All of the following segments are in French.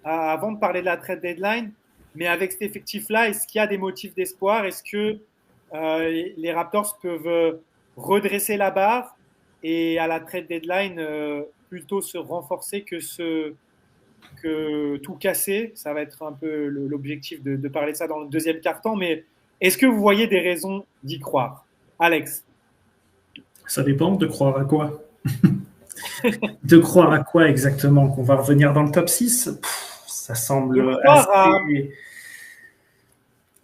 avant de parler de la trade deadline, mais avec cet effectif-là, est-ce qu'il y a des motifs d'espoir? Est-ce que les Raptors peuvent redresser la barre et à la trade deadline plutôt se renforcer que tout casser? Ça va être un peu l'objectif de parler de ça dans le deuxième quart-temps, mais est-ce que vous voyez des raisons d'y croire? Alex? Ça dépend de croire à quoi. De croire à quoi exactement? Qu'on va revenir dans le top 6? Ça De semble croire à, assez.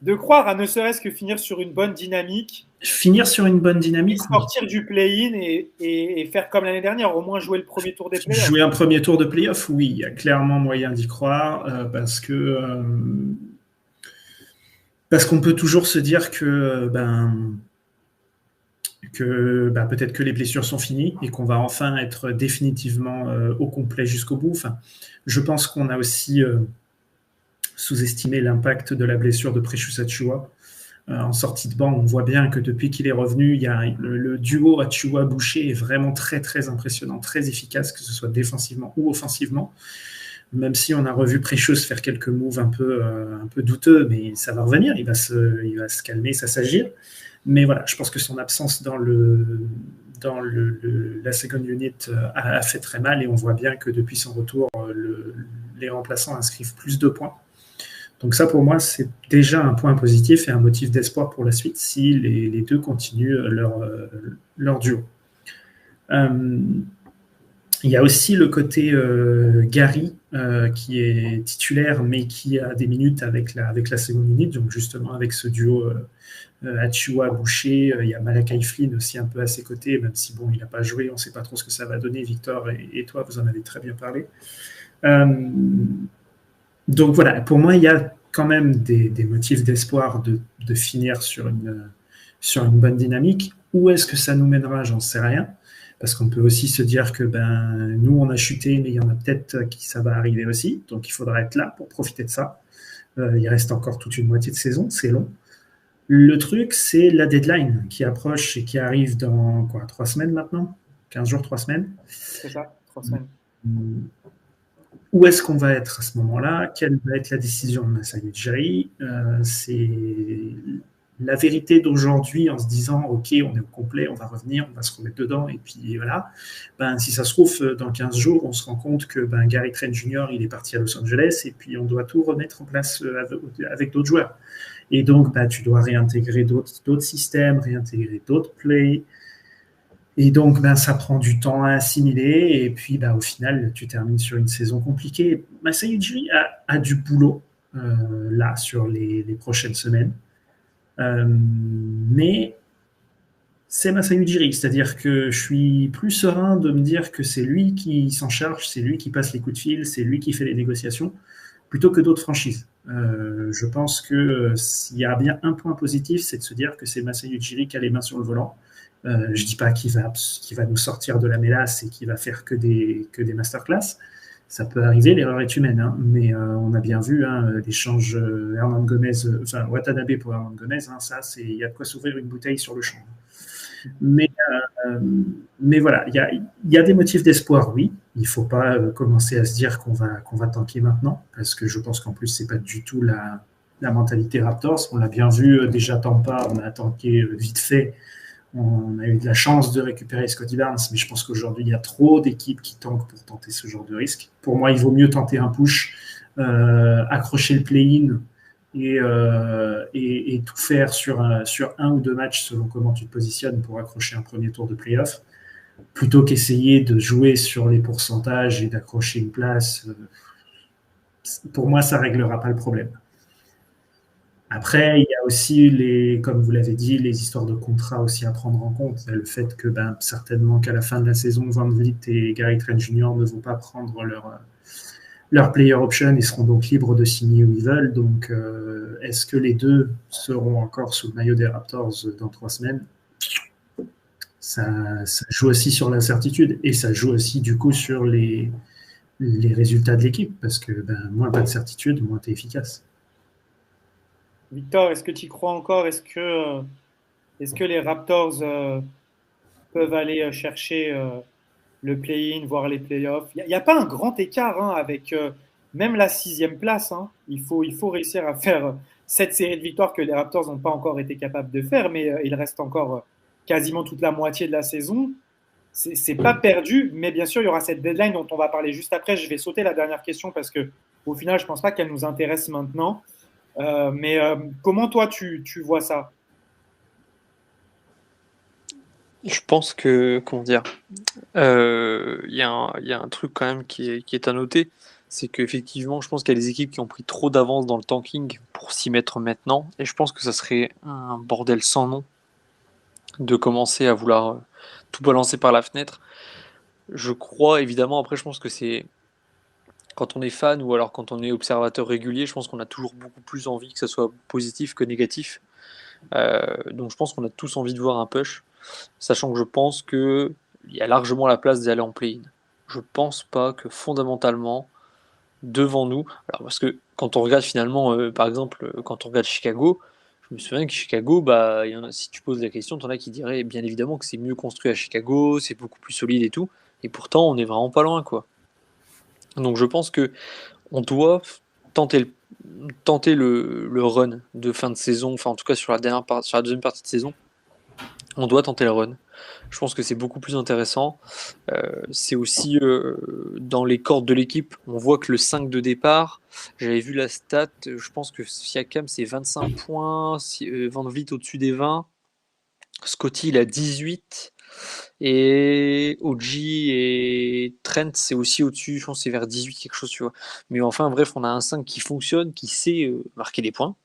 de croire à ne serait-ce que finir sur une bonne dynamique Finir sur une bonne et dynamique, oui. sortir du play-in et faire comme l'année dernière, au moins jouer le premier tour des playoffs. Jouer un premier tour de playoff, oui, il y a clairement moyen d'y croire parce qu'on peut toujours se dire que peut-être que les blessures sont finies et qu'on va enfin être définitivement au complet jusqu'au bout. Enfin, je pense qu'on a aussi sous-estimé l'impact de la blessure de Precious Achiuwa. En sortie de banc, on voit bien que depuis qu'il est revenu, il y a le duo Achiuwa-Boucher est vraiment très très impressionnant, très efficace, que ce soit défensivement ou offensivement. Même si on a revu Precious faire quelques moves un peu douteux, mais ça va revenir, il va se calmer, ça s'agir. Mais voilà, je pense que son absence dans la second unit a fait très mal et on voit bien que depuis son retour, les remplaçants inscrivent plus de points. Donc ça, pour moi, c'est déjà un point positif et un motif d'espoir pour la suite si les deux continuent leur duo. Il y a aussi le côté Gary qui est titulaire mais qui a des minutes avec la seconde unit, donc justement avec ce duo Achiuwa-Boucher, il y a Malakai Flynn aussi un peu à ses côtés, même si bon, il n'a pas joué, on ne sait pas trop ce que ça va donner. Victor et toi, vous en avez très bien parlé. Donc voilà, pour moi, il y a quand même des motifs d'espoir de finir sur une bonne dynamique. Où est-ce que ça nous mènera? J'en sais rien. Parce qu'on peut aussi se dire que nous, on a chuté, mais il y en a peut-être qui ça va arriver aussi. Donc il faudra être là pour profiter de ça. Il reste encore toute une moitié de saison, c'est long. Le truc, c'est la deadline qui approche et qui arrive dans 3 semaines maintenant? 15 jours, 3 semaines? C'est ça, 3 semaines. Où est-ce qu'on va être à ce moment-là? Quelle va être la décision de Masai Ujiri? C'est la vérité d'aujourd'hui en se disant ok, on est au complet, on va revenir, on va se remettre dedans et puis voilà. Si ça se trouve dans 15 jours, on se rend compte que Gary Trent Jr. il est parti à Los Angeles et puis on doit tout remettre en place avec d'autres joueurs. Et donc tu dois réintégrer d'autres systèmes, réintégrer d'autres plays. Et donc, ça prend du temps à assimiler. Et puis, au final, tu termines sur une saison compliquée. Masai Ujiri a du boulot là sur les prochaines semaines. Mais c'est Masai Ujiri. C'est-à-dire que je suis plus serein de me dire que c'est lui qui s'en charge, c'est lui qui passe les coups de fil, c'est lui qui fait les négociations, plutôt que d'autres franchises. Je pense que s'il y a bien un point positif, c'est de se dire que c'est Masai Ujiri qui a les mains sur le volant. Je ne dis pas qu'il va nous sortir de la mélasse et qu'il va faire que des masterclass. Ça peut arriver, l'erreur est humaine, hein, mais on a bien vu l'échange Watanabe pour Hernan Gomez, ça, il y a de quoi s'ouvrir une bouteille sur le champ. Mais voilà, il y a des motifs d'espoir, oui. Il ne faut pas commencer à se dire qu'on va tanker maintenant, parce que je pense qu'en plus, ce n'est pas du tout la mentalité Raptors. On l'a bien vu, déjà Tampa, on a tanké vite fait. On a eu de la chance de récupérer Scottie Barnes, mais je pense qu'aujourd'hui, il y a trop d'équipes qui tankent pour tenter ce genre de risque. Pour moi, il vaut mieux tenter un push, accrocher le play-in et tout faire sur un ou deux matchs selon comment tu te positionnes pour accrocher un premier tour de play-off, plutôt qu'essayer de jouer sur les pourcentages et d'accrocher une place. Pour moi, ça ne réglera pas le problème. Après, il y a aussi, comme vous l'avez dit, les histoires de contrats aussi à prendre en compte. Le fait que certainement qu'à la fin de la saison, Van Vliet et Gary Trent Jr. ne vont pas prendre leur player option et seront donc libres de signer où ils veulent. Donc, est-ce que les deux seront encore sous le maillot des Raptors dans 3 semaines? Ça joue aussi sur l'incertitude et ça joue aussi du coup sur les résultats de l'équipe parce que moins pas de certitude, moins tu es efficace. Victor, est-ce que tu y crois encore? Est-ce que les Raptors peuvent aller chercher le play-in, voire les playoffs? Il n'y a pas un grand écart avec même la sixième place. Hein. Il faut réussir à faire cette série de victoires que les Raptors n'ont pas encore été capables de faire, mais il reste encore quasiment toute la moitié de la saison. C'est pas perdu, mais bien sûr, il y aura cette deadline dont on va parler juste après. Je vais sauter la dernière question parce que au final, je pense pas qu'elle nous intéresse maintenant. Mais comment toi, tu vois ça? Je pense que, comment dire, il y a un truc quand même qui est à noter, c'est qu'effectivement, je pense qu'il y a des équipes qui ont pris trop d'avance dans le tanking pour s'y mettre maintenant, et je pense que ça serait un bordel sans nom de commencer à vouloir tout balancer par la fenêtre. Je crois évidemment, après je pense que c'est quand on est fan ou alors quand on est observateur régulier, je pense qu'on a toujours beaucoup plus envie que ça soit positif que négatif. Donc je pense qu'on a tous envie de voir un push, sachant que je pense qu'il y a largement la place d'aller en play-in. Je pense pas que fondamentalement, devant nous, alors parce que quand on regarde finalement, par exemple, quand on regarde Chicago, je me souviens que Chicago, bah, si tu poses la question, t'en as qui diraient bien évidemment que c'est mieux construit à Chicago, c'est beaucoup plus solide et tout, et pourtant on est vraiment pas loin, quoi. Donc je pense que on doit tenter le run de fin de saison, enfin en tout cas sur la deuxième partie de saison, on doit tenter le run. Je pense que c'est beaucoup plus intéressant. C'est aussi dans les cordes de l'équipe, on voit que le 5 de départ, j'avais vu la stat, je pense que Siakam c'est 25 points, Van Vliet au-dessus des 20, Scotty il a 18, et OG et Trent c'est aussi au-dessus, je pense que c'est vers 18 quelque chose, tu vois. Mais enfin bref, on a un 5 qui fonctionne, qui sait marquer des points.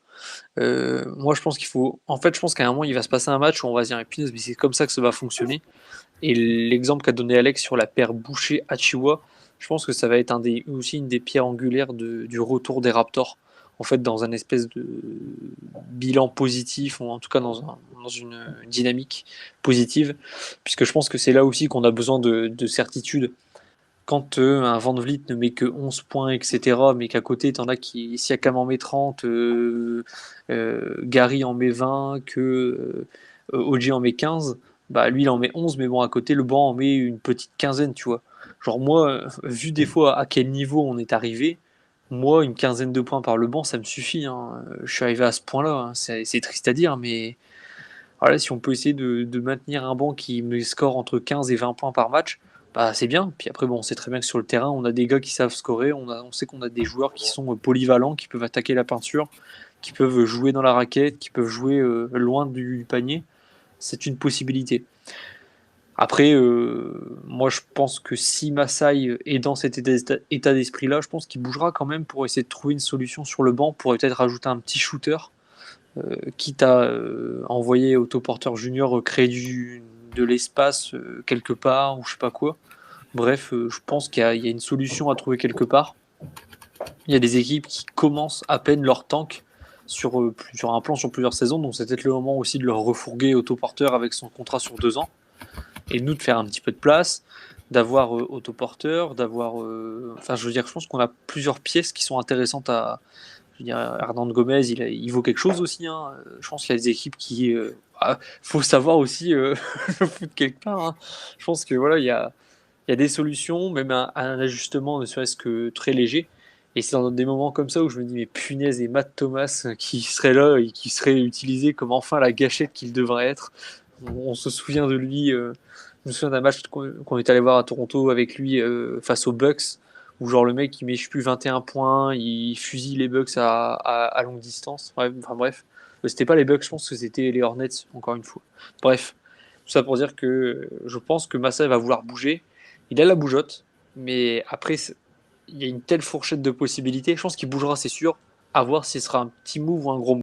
Moi je pense qu'il faut, en fait je pense qu'à un moment il va se passer un match où on va se dire punaise mais c'est comme ça que ça va fonctionner. Et l'exemple qu'a donné Alex sur la paire Boucher-Achiwa, je pense que ça va être aussi une des pierres angulaires du retour des Raptors. En fait, dans un espèce de bilan positif, ou en tout cas dans une dynamique positive, puisque je pense que c'est là aussi qu'on a besoin de certitude. Quand un Van Vliet ne met que 11 points, etc., mais qu'à côté, t'en as qui, Siakam en met 30, Gary en met 20, que OG en met 15, bah lui il en met 11, mais bon, à côté, le banc en met une petite quinzaine, tu vois. Genre moi, vu des fois à quel niveau on est arrivé, moi, une quinzaine de points par le banc, ça me suffit. Hein. Je suis arrivé à ce point-là, hein. C'est triste à dire, mais voilà, si on peut essayer de maintenir un banc qui me score entre 15 et 20 points par match, bah c'est bien. Puis après, bon, on sait très bien que sur le terrain, on a des gars qui savent scorer, on sait qu'on a des joueurs qui sont polyvalents, qui peuvent attaquer la peinture, qui peuvent jouer dans la raquette, qui peuvent jouer loin du panier. C'est une possibilité. Après, moi je pense que si Masai est dans cet état d'esprit-là, je pense qu'il bougera quand même pour essayer de trouver une solution sur le banc, pour peut-être rajouter un petit shooter, quitte à envoyer Autoporteur Junior créer de l'espace quelque part ou je sais pas quoi. Bref, je pense qu'il y a une solution à trouver quelque part. Il y a des équipes qui commencent à peine leur tank sur un plan sur plusieurs saisons, donc c'est peut-être le moment aussi de leur refourguer Autoporteur avec son contrat sur 2 ans et nous de faire un petit peu de place, d'avoir Autoporteur, d'avoir. Enfin, je veux dire, je pense qu'on a plusieurs pièces qui sont intéressantes à. Je veux dire, Hernan Gomez, il vaut quelque chose aussi. Hein. Je pense qu'il y a des équipes qui. Faut savoir aussi le foutre quelque part. Hein. Je pense que voilà, il y a des solutions, même un ajustement, ne serait-ce que très léger. Et c'est dans des moments comme ça où je me dis, mais punaise, et Matt Thomas qui serait là et qui serait utilisé comme enfin la gâchette qu'il devrait être. On se souvient de lui. Je me souviens d'un match qu'on est allé voir à Toronto avec lui face aux Bucks, où genre le mec il met je sais plus 21 points, il fusille les Bucks à longue distance. Ouais, enfin bref, c'était pas les Bucks, je pense que c'était les Hornets encore une fois. Bref, tout ça pour dire que je pense que Massa va vouloir bouger. Il a la bougeotte, mais après il y a une telle fourchette de possibilités. Je pense qu'il bougera, c'est sûr. À voir si ce sera un petit move ou un gros move.